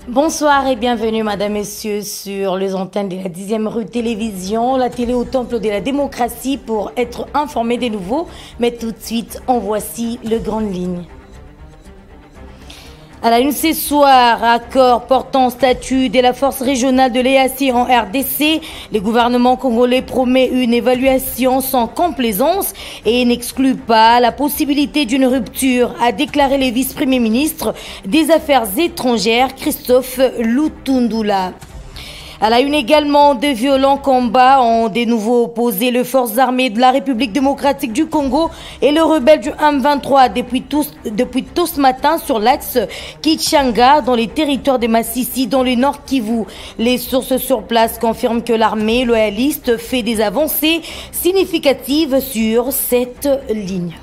Bonsoir et bienvenue, madame, messieurs, sur les antennes de la 10e rue télévision, la télé au temple de la démocratie pour être informé des nouveaux. Mais tout de suite, en voici les grandes lignes. À la une ce soir, accord portant statut de la force régionale de l'EAC en RDC, le gouvernement congolais promet une évaluation sans complaisance et n'exclut pas la possibilité d'une rupture, a déclaré le vice-premier ministre des Affaires étrangères, Christophe Lutundula. À la une également, de violents combats ont de nouveau opposé les forces armées de la République démocratique du Congo et le rebelle du M23 depuis tôt ce matin sur l'axe Kichanga dans les territoires de Massissi dans le nord Kivu. Les sources sur place confirment que l'armée loyaliste fait des avancées significatives sur cette ligne.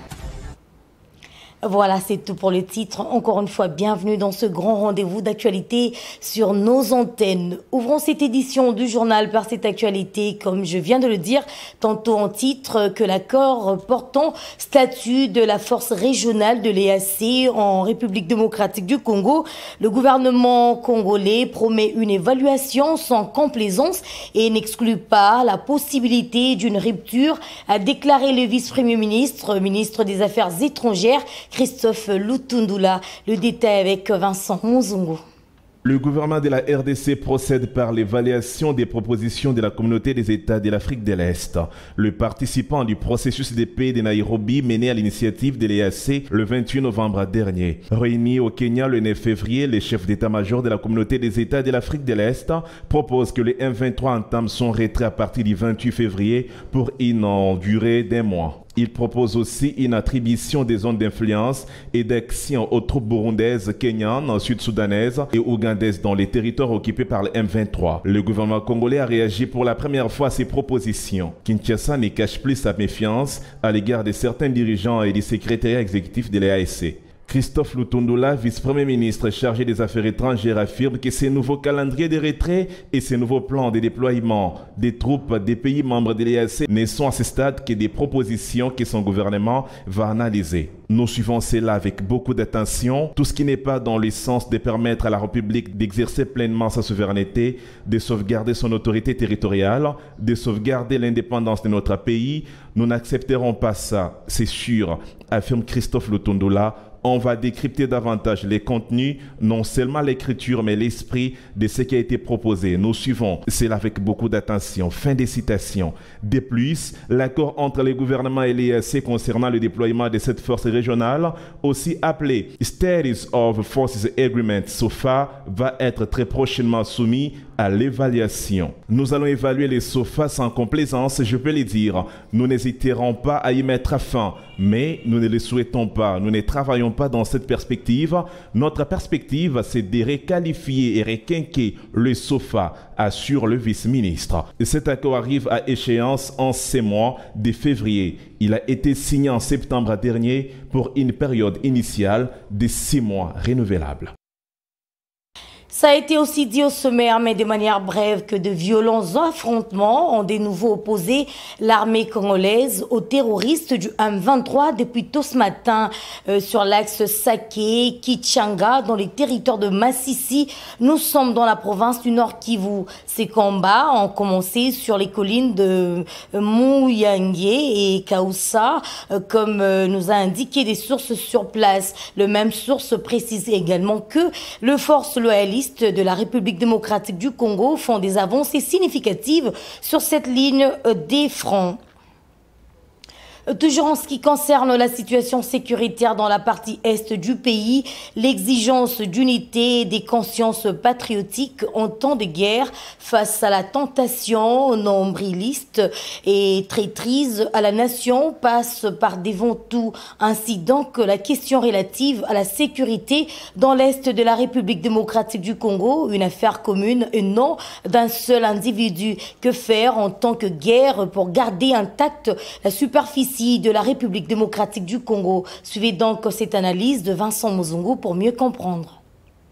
Voilà, c'est tout pour le titre. Encore une fois, bienvenue dans ce grand rendez-vous d'actualité sur nos antennes. Ouvrons cette édition du journal par cette actualité, comme je viens de le dire, tantôt en titre, que l'accord portant statut de la force régionale de l'EAC en République démocratique du Congo, le gouvernement congolais promet une évaluation sans complaisance et n'exclut pas la possibilité d'une rupture, a déclaré le vice-premier ministre, ministre des Affaires étrangères, Christophe Lutundula. Le détail avec Vincent Muzungu. Le gouvernement de la RDC procède par l'évaluation des propositions de la communauté des États de l'Afrique de l'Est. Le participant du processus de paix de Nairobi mené à l'initiative de l'EAC le 28 novembre dernier. Réunis au Kenya le 9 février, les chefs d'état-major de la communauté des États de l'Afrique de l'Est proposent que le M23 entame son retrait à partir du 28 février pour une durée d'un mois. Il propose aussi une attribution des zones d'influence et d'action aux troupes burundaises, kenyanes, sud-soudanaises et ougandaises dans les territoires occupés par le M23. Le gouvernement congolais a réagi pour la première fois à ces propositions. Kinshasa ne cache plus sa méfiance à l'égard de certains dirigeants et du secrétariat exécutif de l'EAC. Christophe Lutundula, vice-premier ministre chargé des Affaires étrangères, affirme que ces nouveaux calendriers de retrait et ces nouveaux plans de déploiement des troupes des pays membres de l'EAC ne sont à ce stade que des propositions que son gouvernement va analyser. Nous suivons cela avec beaucoup d'attention. Tout ce qui n'est pas dans le sens de permettre à la République d'exercer pleinement sa souveraineté, de sauvegarder son autorité territoriale, de sauvegarder l'indépendance de notre pays, nous n'accepterons pas ça, c'est sûr, affirme Christophe Lutundula. On va décrypter davantage les contenus, non seulement l'écriture, mais l'esprit de ce qui a été proposé. Nous suivons cela avec beaucoup d'attention. Fin des citations. De plus, l'accord entre le gouvernement et l'EAC concernant le déploiement de cette force régionale, aussi appelée Status of Forces Agreement SOFA, va être très prochainement soumis à l'évaluation. Nous allons évaluer les SOFA sans complaisance, je peux le dire. Nous n'hésiterons pas à y mettre fin, mais nous ne le souhaitons pas. Nous ne travaillons pas dans cette perspective. Notre perspective, c'est de requalifier et requinquer le SOFA, assure le vice-ministre. Cet accord arrive à échéance en ce mois de février. Il a été signé en septembre dernier pour une période initiale de 6 mois renouvelable. Ça a été aussi dit au sommaire, mais de manière brève, que de violents affrontements ont de nouveau opposé l'armée congolaise aux terroristes du M23 depuis tôt ce matin sur l'axe Sake, Kichanga, dans les territoires de Massissi. Nous sommes dans la province du Nord Kivu. Ces combats ont commencé sur les collines de Muyange et Kaoussa, comme nous a indiqué des sources sur place. Le même source précise également que les forces loyalistes de la République démocratique du Congo font des avancées significatives sur cette ligne des fronts. Toujours en ce qui concerne la situation sécuritaire dans la partie est du pays, l'exigence d'unité et des consciences patriotiques en temps de guerre face à la tentation nombriliste et traîtrise à la nation passe par devant tout. Ainsi donc, la question relative à la sécurité dans l'est de la République démocratique du Congo, une affaire commune et non d'un seul individu. Que faire en tant que guerre pour garder intacte la superficie de la République démocratique du Congo? Suivez donc cette analyse de Vincent Muzungu pour mieux comprendre.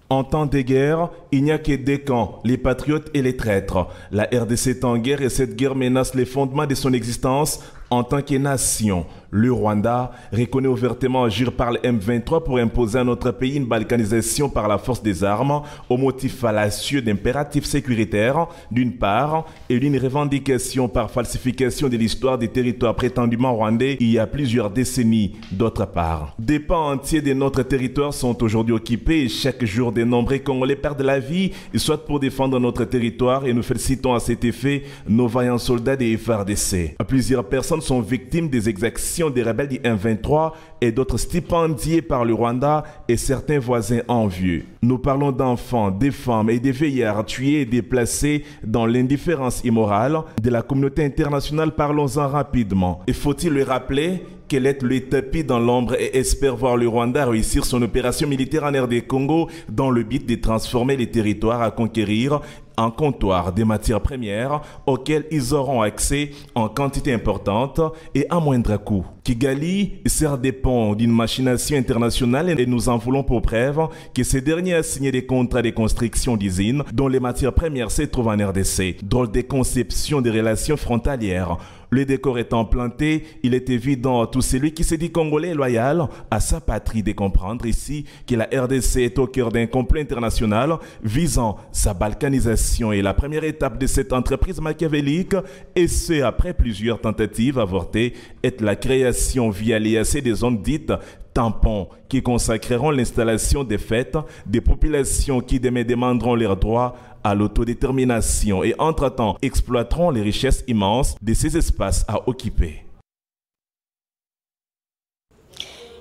En temps de guerre, il n'y a que deux camps, les patriotes et les traîtres. La RDC est en guerre et cette guerre menace les fondements de son existence En tant que nation, le Rwanda reconnaît ouvertement agir par le M23 pour imposer à notre pays une balkanisation par la force des armes au motif fallacieux d'impératifs sécuritaires d'une part et d'une revendication par falsification de l'histoire des territoires prétendument rwandais il y a plusieurs décennies d'autre part. Des pans entiers de notre territoire sont aujourd'hui occupés et chaque jour de nombreux Congolais perdent la vie, soit pour défendre notre territoire et nous félicitons à cet effet nos vaillants soldats des FARDC. Plusieurs personnes sont victimes des exactions des rebelles du M23 et d'autres stipendiés par le Rwanda et certains voisins envieux. Nous parlons d'enfants, des femmes et des vieillards tués et déplacés dans l'indifférence immorale de la communauté internationale. Parlons-en rapidement. Et faut-il le rappeler qu'elle est le tapis dans l'ombre et espère voir le Rwanda réussir son opération militaire en RD Congo dans le but de transformer les territoires à conquérir en comptoir des matières premières auxquelles ils auront accès en quantité importante et à moindre coût. Kigali sert des ponts d'une machination internationale et nous en voulons pour preuve que ce dernier a signé des contrats de construction d'usines dont les matières premières se trouvent en RDC. Drôle de conception des relations frontalières. Le décor étant planté, il est évident à tout celui qui se dit congolais loyal à sa patrie de comprendre ici que la RDC est au cœur d'un complot international visant sa balkanisation et la première étape de cette entreprise machiavélique, et ce après plusieurs tentatives avortées, est la création via l'IAC des zones dites tampons qui consacreront l'installation des fêtes des populations qui demain demanderont leurs droits à l'autodétermination et entre-temps exploiteront les richesses immenses de ces espaces à occuper.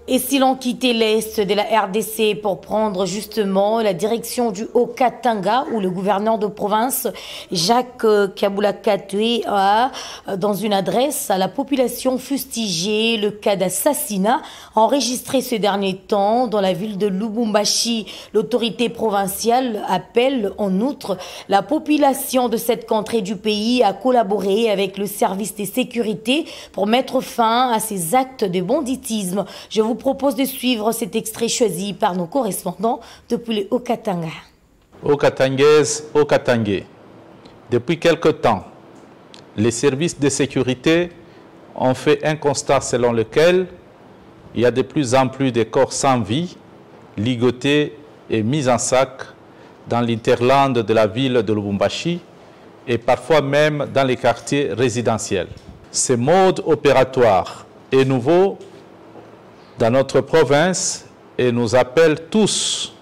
Et si l'on quittait l'Est de la RDC pour prendre justement la direction du Haut-Katanga, où le gouverneur de province, Jacques Kabula Katwe, a, dans une adresse à la population, fustigé le cas d'assassinat enregistré ces derniers temps dans la ville de Lubumbashi. L'autorité provinciale appelle en outre la population de cette contrée du pays à collaborer avec le service de sécurité pour mettre fin à ces actes de banditisme. Je vous propose de suivre cet extrait choisi par nos correspondants depuis le Haut-Katanga. Haut-Katangaises, Haut-Katangais, depuis quelque temps, les services de sécurité ont fait un constat selon lequel il y a de plus en plus de corps sans vie, ligotés et mis en sac dans l'interland de la ville de Lubumbashi et parfois même dans les quartiers résidentiels. Ce mode opératoire est nouveau dans notre province et nous appelle tous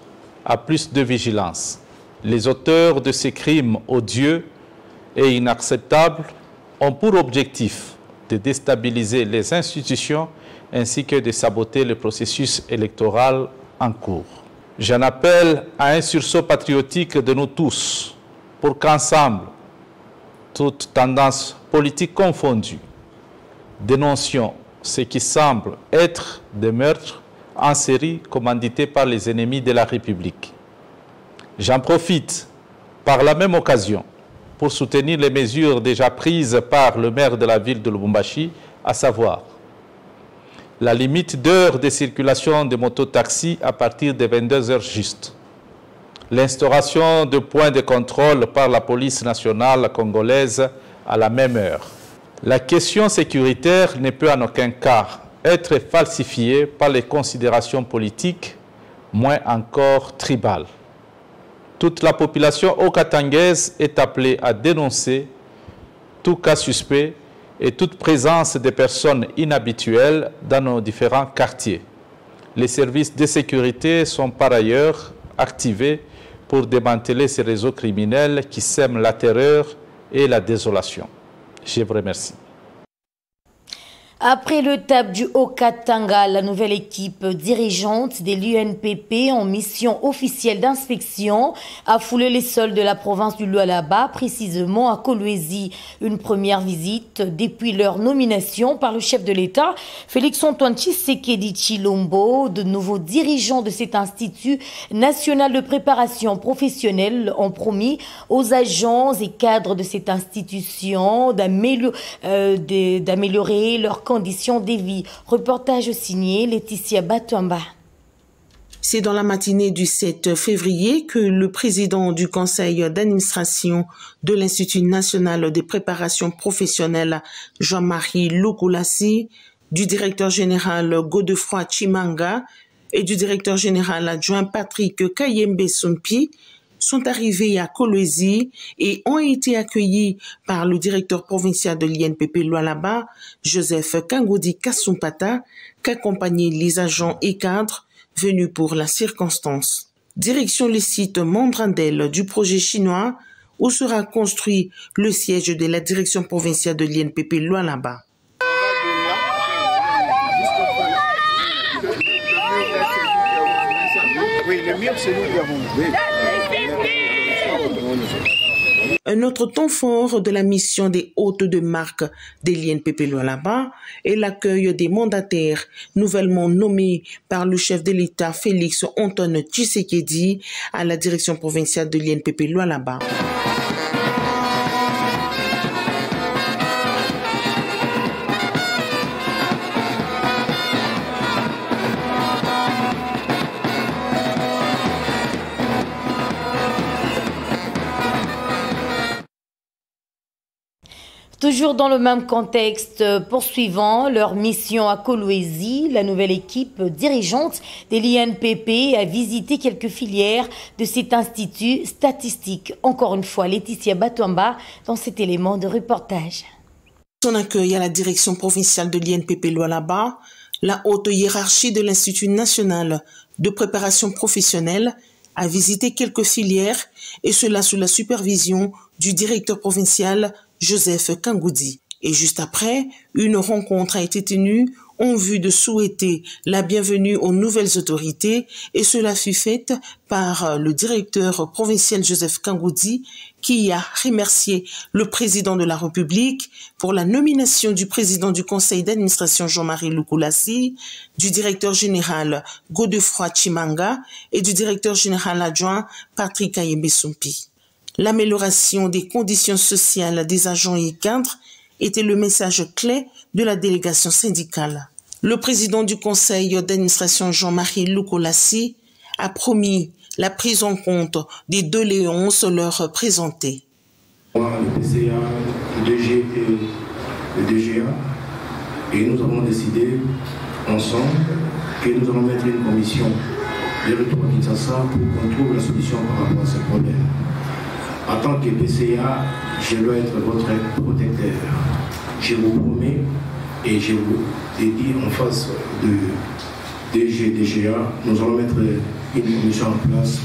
à plus de vigilance. Les auteurs de ces crimes odieux et inacceptables ont pour objectif de déstabiliser les institutions ainsi que de saboter le processus électoral en cours. J'en appelle à un sursaut patriotique de nous tous pour qu'ensemble, toutes tendances politiques confondues, dénoncions ce qui semble être des meurtres en série commandités par les ennemis de la République. J'en profite par la même occasion pour soutenir les mesures déjà prises par le maire de la ville de Lubumbashi, à savoir la limite d'heures de circulation des mototaxis à partir de 22 heures juste, l'instauration de points de contrôle par la police nationale congolaise à la même heure. La question sécuritaire ne peut en aucun cas être falsifiée par les considérations politiques, moins encore tribales. Toute la population haut-katangaise est appelée à dénoncer tout cas suspect et toute présence de personnes inhabituelles dans nos différents quartiers. Les services de sécurité sont par ailleurs activés pour démanteler ces réseaux criminels qui sèment la terreur et la désolation. Je vous remercie. Après le TAP du Haut-Katanga, la nouvelle équipe dirigeante de l'UNPP en mission officielle d'inspection a foulé les sols de la province du Lualaba, précisément à Kolwezi. Une première visite depuis leur nomination par le chef de l'État, Félix-Antoine Tshisekedi Tshilombo. De nouveaux dirigeants de cet institut national de préparation professionnelle ont promis aux agents et cadres de cette institution d'améliorer leurs conditions de vie. Reportage signé Laetitia Batouamba. C'est dans la matinée du 7 février que le président du conseil d'administration de l'Institut national de préparation professionnelle, Jean-Marie Lukulassi, du directeur général Godefroy Chimanga et du directeur général adjoint Patrick Kayembe Sumpi sont arrivés à Kolwezi et ont été accueillis par le directeur provincial de l'INPP Lualaba, Joseph Kangoudi Kasumpata, qu'accompagnaient les agents et cadres venus pour la circonstance. Direction le site Mondrandel du projet chinois où sera construit le siège de la direction provinciale de l'INPP Lualaba. Oui, le mur, c'est nous qui avons. Un autre temps fort de la mission des hôtes de marque de l'INPP Lualaba est l'accueil des mandataires nouvellement nommés par le chef de l'État Félix Antoine Tshisekedi à la direction provinciale de l'INPP Lualaba. Toujours dans le même contexte, poursuivant leur mission à Kolwezi, la nouvelle équipe dirigeante de l'INPP a visité quelques filières de cet institut statistique. Encore une fois, Laetitia Batouamba dans cet élément de reportage. Son accueil à la direction provinciale de l'INPP Lualaba, la haute hiérarchie de l'Institut national de préparation professionnelle a visité quelques filières et cela sous la supervision du directeur provincial Joseph Kangoudi. Et juste après, une rencontre a été tenue en vue de souhaiter la bienvenue aux nouvelles autorités et cela fut fait par le directeur provincial Joseph Kangoudi qui a remercié le président de la République pour la nomination du président du conseil d'administration Jean-Marie Lukulassi, du directeur général Godefroy Chimanga et du directeur général adjoint Patrick Kayembe Sumpi. L'amélioration des conditions sociales des agents et cadres était le message clé de la délégation syndicale. Le président du conseil d'administration Jean-Marie Lukulassi a promis la prise en compte des doléances leur présentées. Le PCA, le DG et le DGA, et nous avons décidé ensemble que nous allons mettre une commission de retour à Kinshasa pour qu'on trouve la solution par rapport à ce problème. En tant que PCA, je dois être votre protecteur. Je vous promets et je vous ai dit en face de DG, DGA, nous allons mettre une commission en place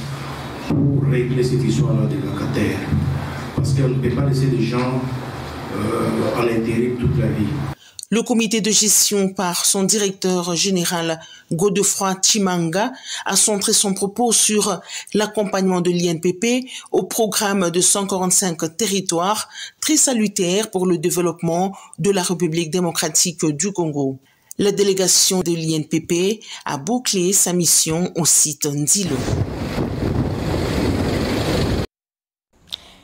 pour régler cette histoire-là des locataires. Parce qu'on ne peut pas laisser les gens en intérim toute la vie. Le comité de gestion par son directeur général Godefroy Chimanga a centré son propos sur l'accompagnement de l'INPP au programme de 145 territoires très salutaires pour le développement de la République démocratique du Congo. La délégation de l'INPP a bouclé sa mission au site Ndilo.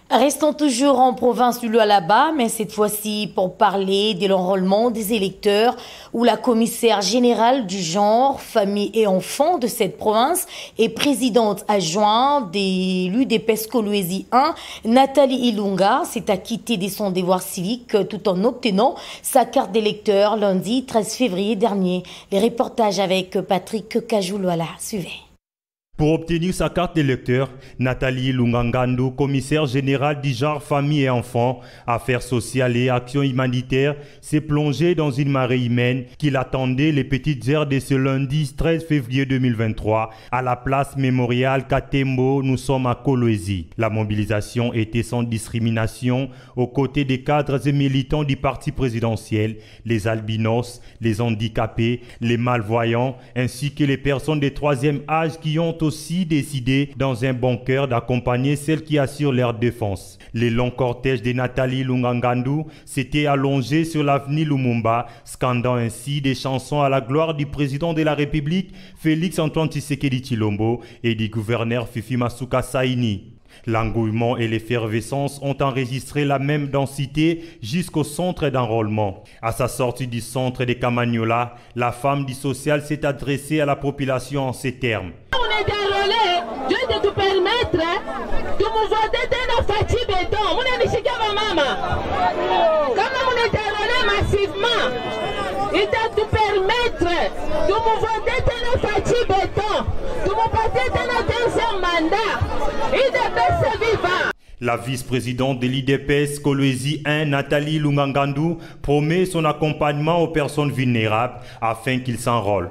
Restons toujours en province du Lualaba, mais cette fois-ci pour parler de l'enrôlement des électeurs où la commissaire générale du genre, famille et enfants de cette province et présidente adjointe de l'UDPS Kolwezi 1, Nathalie Ilunga, s'est acquittée de son devoir civique tout en obtenant sa carte d'électeur lundi 13 février dernier. Les reportages avec Patrick Kajoulouala. Suivez. Pour obtenir sa carte d'électeur, Nathalie Lungangandu, commissaire générale du genre famille et enfants, affaires sociales et actions humanitaires, s'est plongée dans une marée humaine qui l'attendait les petites heures de ce lundi 13 février 2023 à la place mémoriale Katembo. Nous sommes à Kolwezi. La mobilisation était sans discrimination aux côtés des cadres et militants du parti présidentiel, les albinos, les handicapés, les malvoyants, ainsi que les personnes de troisième âge qui ont aussi décidé dans un bon cœur d'accompagner celles qui assurent leur défense. Les longs cortèges de Nathalie Lungangandu s'étaient allongés sur l'avenue Lumumba, scandant ainsi des chansons à la gloire du président de la République, Félix Antoine Tshisekedi Tshilombo, et du gouverneur Fifi Masuka Saini. L'engouement et l'effervescence ont enregistré la même densité jusqu'au centre d'enrôlement. À sa sortie du centre de Kamanyola, la femme du social s'est adressée à la population en ces termes. On voter tena fachi béton. Muna nishika mama. Kama muna terroner massivement, il doit te permettre de me voter tena fachi béton. De me voter tena deuxième mandat. Il doit se vivre. La vice-présidente de l'IDPS Kolwezi 1, Nathalie Lungangandu, promet son accompagnement aux personnes vulnérables afin qu'ils s'enrôlent.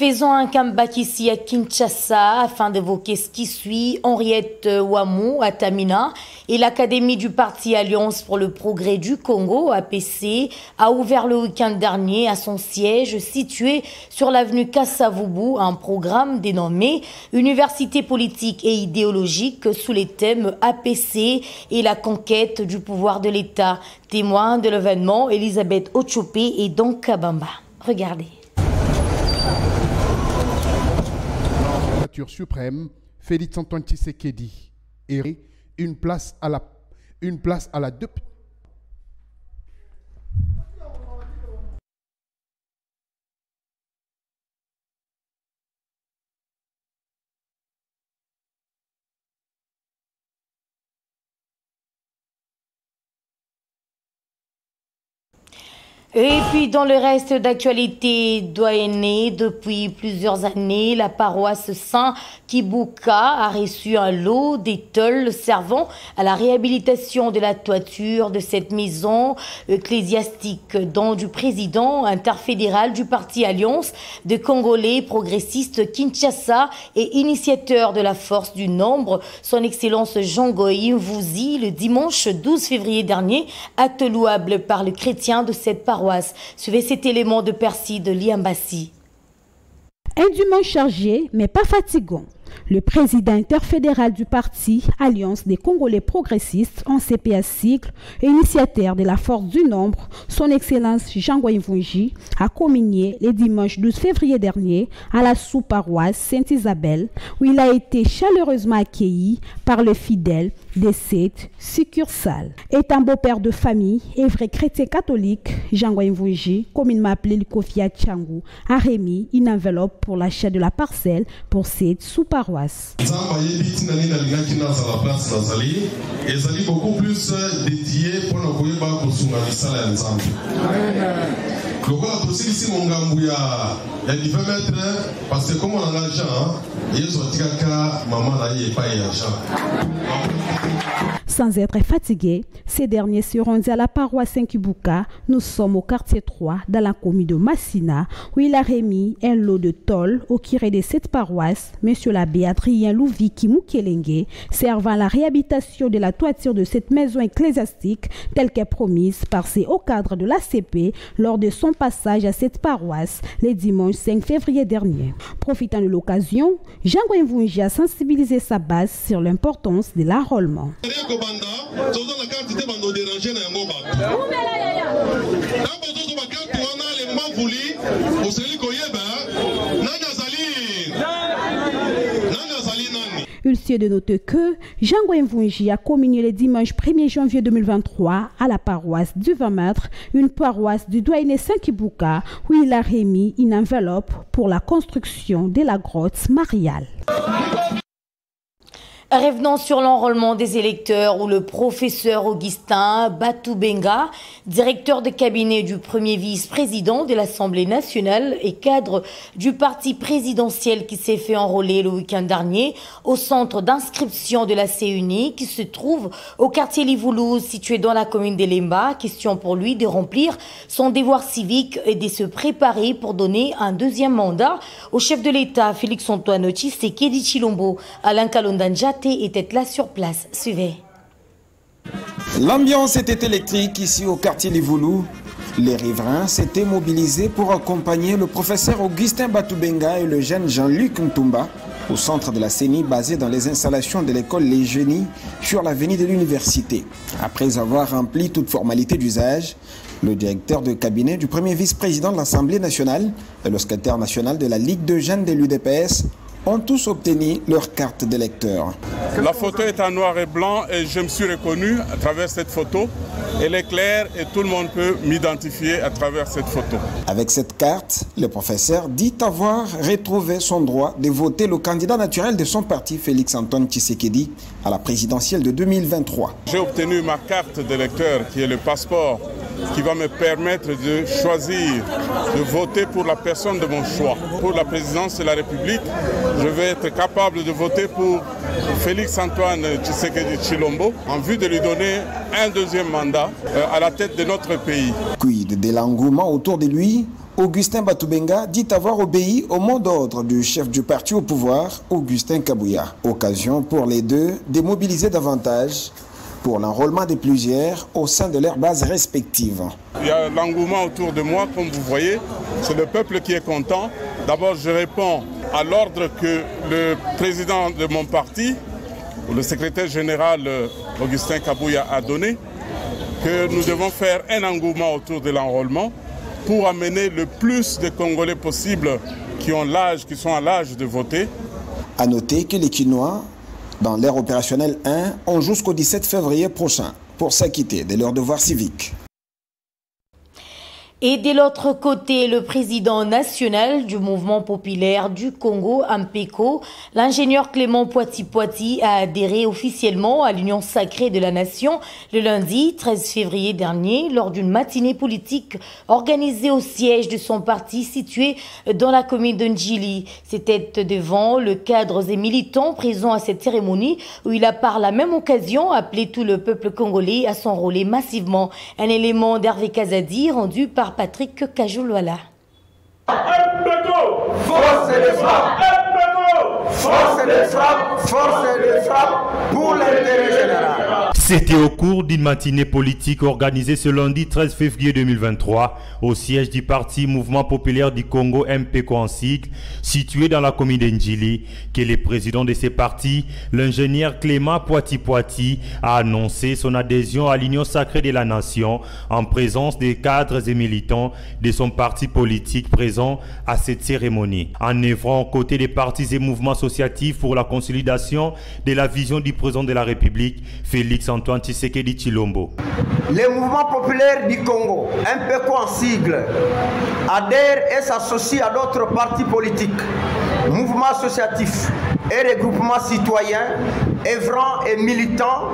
Faisons un comeback ici à Kinshasa afin d'évoquer ce qui suit. Henriette Ouamou à Tamina et l'Académie du Parti Alliance pour le Progrès du Congo, APC, a ouvert le week-end dernier à son siège situé sur l'avenue Kassavubu un programme dénommé Université politique et idéologique sous les thèmes APC et la conquête du pouvoir de l'État. Témoin de l'événement, Elisabeth Ochopé et Don Kabamba. Regardez. Suprême, Félix Antoine Tshisekedi et une place à la Et puis dans le reste d'actualité doyenné, depuis plusieurs années, la paroisse Saint-Kibuka a reçu un lot d'étoiles servant à la réhabilitation de la toiture de cette maison ecclésiastique, dont du président interfédéral du Parti Alliance de Congolais progressistes Kinshasa et initiateur de la force du nombre, son Excellence Jean-Goï Mvouzi, le dimanche 12 février dernier, acte louable par le chrétien de cette paroisse. Suivez cet élément de Percy de Liambassi. Un dimanche chargé, mais pas fatigant. Le président interfédéral du parti Alliance des Congolais progressistes en CPA cycle et initiateur de la force du nombre, son Excellence Jean-Goï Mvouji, a communié le dimanche 12 février dernier à la sous-paroisse Sainte-Isabelle, où il a été chaleureusement accueilli par les fidèles de cette succursale. Étant beau-père de famille et vrai chrétien catholique, Jean-Goï Mvouji, communément appelé le Kofi Tchangou, a remis une enveloppe pour l'achat de la parcelle pour cette sous-paroisse. Beaucoup plus dédié pour parce que comme on a l'argent, sans être fatigués, ces derniers se rendent à la paroisse Saint-Kibuka. Nous sommes au quartier 3, dans la commune de Massina, où il a remis un lot de tôles au curé de cette paroisse, M. l'abbé Adrien Louviki Mukelenge, servant à la réhabilitation de la toiture de cette maison ecclésiastique, telle qu'est promise par ses hauts cadres de l'ACP lors de son passage à cette paroisse le dimanche 5 février dernier. Profitant de l'occasion, Jean-Goï Mvouji a sensibilisé sa base sur l'importance de l'enrôlement. Il de noter que Jean-Goï Mvouji a communié le dimanche 1er janvier 2023 à la paroisse du 20 mètres, une paroisse du doyenné Saint-Kibuka, où il a remis une enveloppe pour la construction de la grotte mariale. Revenons sur l'enrôlement des électeurs où le professeur Augustin Batoubenga, directeur de cabinet du premier vice-président de l'Assemblée nationale et cadre du parti présidentiel qui s'est fait enrôler le week-end dernier au centre d'inscription de la CUNI qui se trouve au quartier Livoulouse situé dans la commune d'Elemba. Question pour lui de remplir son devoir civique et de se préparer pour donner un deuxième mandat au chef de l'État Félix-Antoine Tshisekedi Tshilombo. Alain Kalondanjat était là sur place. Suivez. L'ambiance était électrique ici au quartier Livoulouz. Les riverains s'étaient mobilisés pour accompagner le professeur Augustin Batoubenga et le jeune Jean-Luc Ntumba au centre de la CENI basé dans les installations de l'école Les Génies sur l'avenue de l'université. Après avoir rempli toute formalité d'usage, le directeur de cabinet du premier vice-président de l'Assemblée nationale et le secrétaire national de la Ligue de jeunes de l'UDPS ont tous obtenu leur carte d'électeur. La photo est en noir et blanc et je me suis reconnu à travers cette photo. Elle est claire et tout le monde peut m'identifier à travers cette photo. Avec cette carte, le professeur dit avoir retrouvé son droit de voter le candidat naturel de son parti, Félix Antoine Tshisekedi, à la présidentielle de 2023. J'ai obtenu ma carte d'électeur qui est le passeport qui va me permettre de choisir, de voter pour la personne de mon choix. Pour la présidence de la République, je vais être capable de voter pour Félix Antoine Tshisekedi Tshilombo en vue de lui donner un deuxième mandat à la tête de notre pays. Quid de l'engouement autour de lui, Augustin Batoubenga dit avoir obéi au mot d'ordre du chef du parti au pouvoir, Augustin Kabouya. Occasion pour les deux de mobiliser davantage pour l'enrôlement de plusieurs au sein de leurs bases respectives. Il y a l'engouement autour de moi, comme vous voyez, c'est le peuple qui est content. D'abord, je réponds à l'ordre que le président de mon parti, le secrétaire général Augustin Kabouya a donné, que nous devons faire un engouement autour de l'enrôlement pour amener le plus de Congolais possible qui sont à l'âge de voter. À noter que les Quinois, dans l'ère opérationnelle 1, ont jusqu'au 17 février prochain pour s'acquitter de leurs devoirs civiques. Et de l'autre côté, le président national du mouvement populaire du Congo, MPECO, l'ingénieur Clément Poiti-Poiti, a adhéré officiellement à l'Union sacrée de la nation le lundi 13 février dernier lors d'une matinée politique organisée au siège de son parti situé dans la commune de Ndjili. C'était devant le cadre et militants présents à cette cérémonie où il a par la même occasion appelé tout le peuple congolais à s'enrôler massivement. Un élément d'Hervé Kazadi rendu par Patrick Kajoulouala. Force de frappe, force de frappe, force de frappe pour l'intérêt général. C'était au cours d'une matinée politique organisée ce lundi 13 février 2023 au siège du parti Mouvement populaire du Congo, MPECO en sigle, situé dans la commune d'Ndjili, que le président de ce parti, l'ingénieur Clément Poiti-Poiti, a annoncé son adhésion à l'Union sacrée de la nation en présence des cadres et militants de son parti politique présents à cette cérémonie. En œuvrant aux côtés des partis et mouvements associatifs pour la consolidation de la vision du président de la République, Félix Antoine Tshisekedi Tshilombo. Le mouvement populaire du Congo, MPECO en sigle, adhère et s'associe à d'autres partis politiques, mouvements associatifs et regroupements citoyens, œuvrant et militants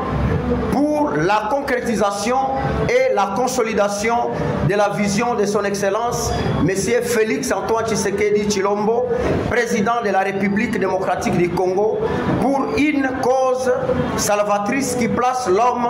pour la concrétisation et la consolidation de la vision de son Excellence, M. Félix Antoine Tshisekedi Tshilombo, président de la République démocratique du Congo, pour une cause salvatrice qui place l'homme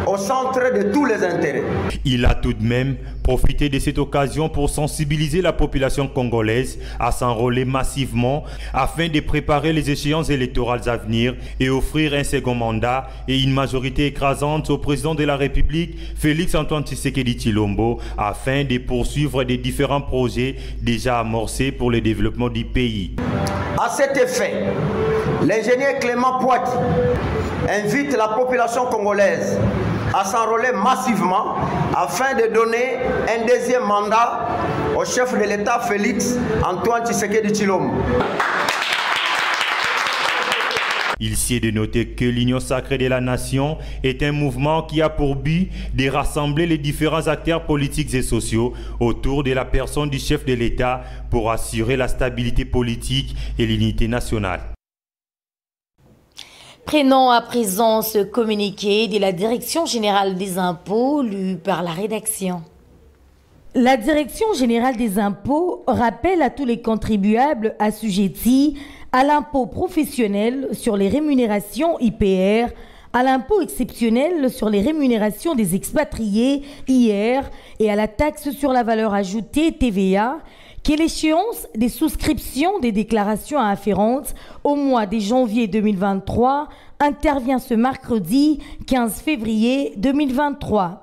au centre de tous les intérêts. Il a tout de même profité de cette occasion pour sensibiliser la population congolaise à s'enrôler massivement afin de préparer les échéances électorales à venir et offrir un second mandat et une majorité écrasante au président de la République, Félix Antoine Tshisekedi Tshilombo, afin de poursuivre les différents projets déjà amorcés pour le développement du pays. À cet effet, l'ingénieur Clément Poiti invite la population congolaise à s'enrôler massivement afin de donner un deuxième mandat au chef de l'État Félix Antoine Tshisekedi Tshilombo. Il s'y est de noter que l'Union sacrée de la nation est un mouvement qui a pour but de rassembler les différents acteurs politiques et sociaux autour de la personne du chef de l'État pour assurer la stabilité politique et l'unité nationale. Prenons à présent ce communiqué de la Direction générale des impôts lu par la rédaction. La Direction générale des impôts rappelle à tous les contribuables assujettis à l'impôt professionnel sur les rémunérations IPR, à l'impôt exceptionnel sur les rémunérations des expatriés IR et à la taxe sur la valeur ajoutée TVA que l'échéance des souscriptions des déclarations afférentes au mois de janvier 2023 intervient ce mercredi 15 février 2023.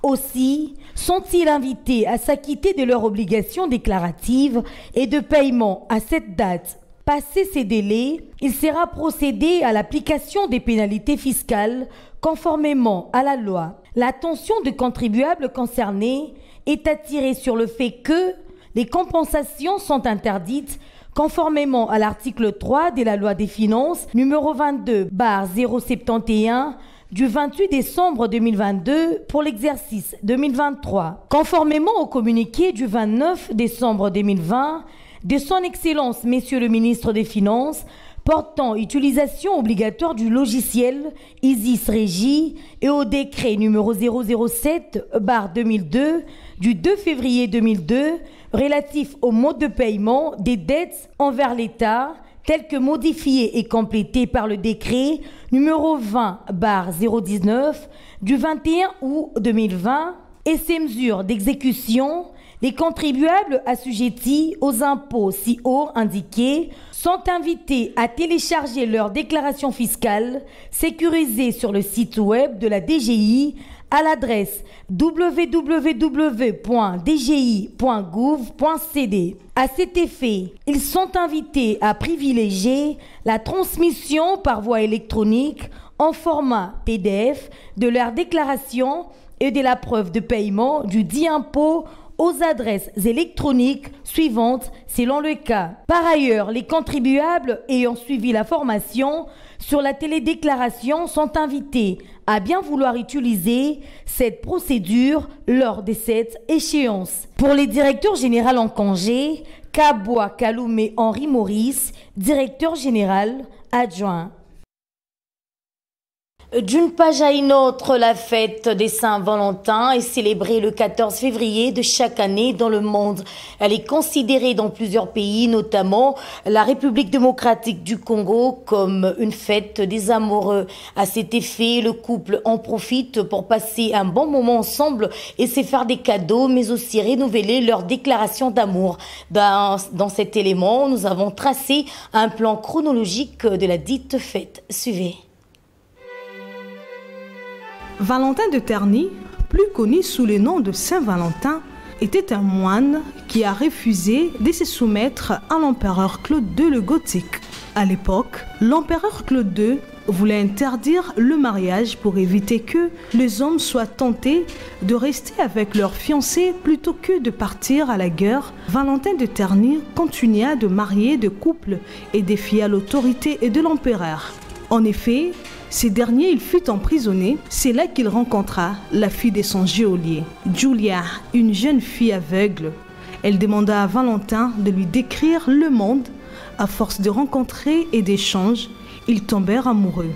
Aussi, sont-ils invités à s'acquitter de leurs obligations déclaratives et de paiement à cette date. Passé ces délais, il sera procédé à l'application des pénalités fiscales conformément à la loi. L'attention des contribuables concernés est attirée sur le fait que les compensations sont interdites Conformément à l'article 3 de la loi des finances numéro 22/071 du 28 décembre 2022 pour l'exercice 2023. Conformément au communiqué du 29 décembre 2020 de son Excellence Monsieur le Ministre des Finances portant utilisation obligatoire du logiciel ISIS Régie et au décret numéro 007/2002 du 2 février 2002 relatif au mode de paiement des dettes envers l'État, tel que modifié et complété par le décret numéro 20/019 du 21 août 2020 et ses mesures d'exécution, les contribuables assujettis aux impôts si haut indiqués sont invités à télécharger leur déclaration fiscale sécurisée sur le site web de la DGI à l'adresse www.dgi.gouv.cd. À cet effet, ils sont invités à privilégier la transmission par voie électronique en format PDF de leur déclaration et de la preuve de paiement du dit impôt aux adresses électroniques suivantes selon le cas. Par ailleurs, les contribuables ayant suivi la formation sur la télédéclaration sont invités à bien vouloir utiliser cette procédure lors de cette échéance. Pour les directeurs généraux en congé, Kaboua Kaloumé Henri Maurice, directeur général adjoint. D'une page à une autre, la fête des Saint-Valentin est célébrée le 14 février de chaque année dans le monde. Elle est considérée dans plusieurs pays, notamment la République démocratique du Congo, comme une fête des amoureux. À cet effet, le couple en profite pour passer un bon moment ensemble et se faire des cadeaux, mais aussi renouveler leur déclaration d'amour. Dans cet élément, nous avons tracé un plan chronologique de la dite fête. Suivez. Valentin de Terny, plus connu sous le nom de Saint-Valentin, était un moine qui a refusé de se soumettre à l'empereur Claude II le Gothique. À l'époque, l'empereur Claude II voulait interdire le mariage pour éviter que les hommes soient tentés de rester avec leurs fiancés plutôt que de partir à la guerre. Valentin de Terny continua de marier des couples et défia l'autorité de l'empereur. En effet, ce dernier, il fut emprisonné. C'est là qu'il rencontra la fille de son geôlier, Julia, une jeune fille aveugle. Elle demanda à Valentin de lui décrire le monde. À force de rencontrer et d'échanges, ils tombèrent amoureux.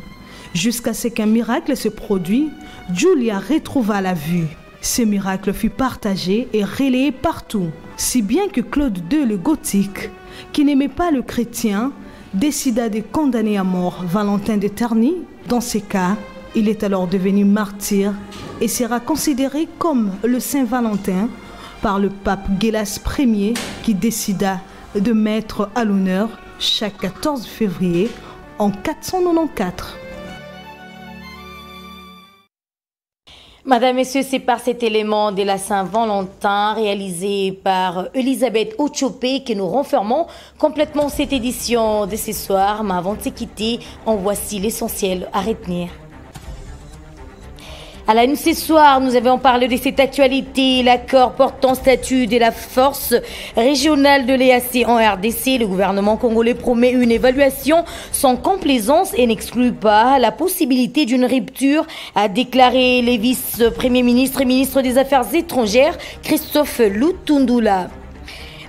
Jusqu'à ce qu'un miracle se produit, Julia retrouva la vue. Ce miracle fut partagé et relayé partout, si bien que Claude II le Gothique, qui n'aimait pas le chrétien, décida de condamner à mort Valentin de Terny. Dans ces cas, il est alors devenu martyr et sera considéré comme le Saint Valentin par le pape Gélas Ier qui décida de mettre à l'honneur chaque 14 février en 494. Madame, Messieurs, c'est par cet élément de la Saint-Valentin réalisé par Elisabeth Ochopé que nous renfermons complètement cette édition de ce soir. Mais avant de se quitter, en voici l'essentiel à retenir. À la une ce soir, nous avons parlé de cette actualité, l'accord portant statut de la force régionale de l'EAC en RDC. Le gouvernement congolais promet une évaluation sans complaisance et n'exclut pas la possibilité d'une rupture, a déclaré le vice-premier ministre et ministre des Affaires étrangères, Christophe Lutundula.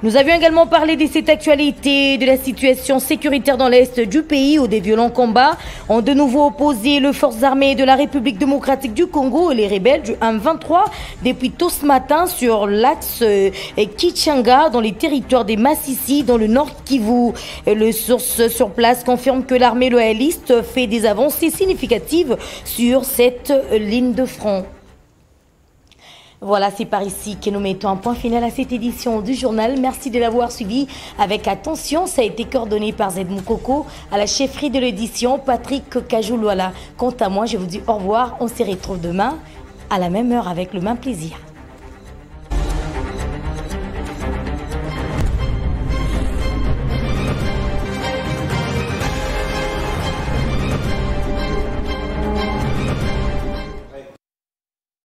Nous avions également parlé de cette actualité, de la situation sécuritaire dans l'est du pays où des violents combats ont de nouveau opposé les forces armées de la République démocratique du Congo et les rebelles du M23 depuis tôt ce matin sur l'axe Kichanga dans les territoires des Massissi dans le nord Kivu. Les sources sur place confirment que l'armée loyaliste fait des avancées significatives sur cette ligne de front. Voilà, c'est par ici que nous mettons un point final à cette édition du journal. Merci de l'avoir suivi avec attention. Ça a été coordonné par Zed Moukoko à la chefferie de l'édition, Patrick Kajoulouala. Quant à moi, je vous dis au revoir. On se retrouve demain à la même heure avec le même plaisir.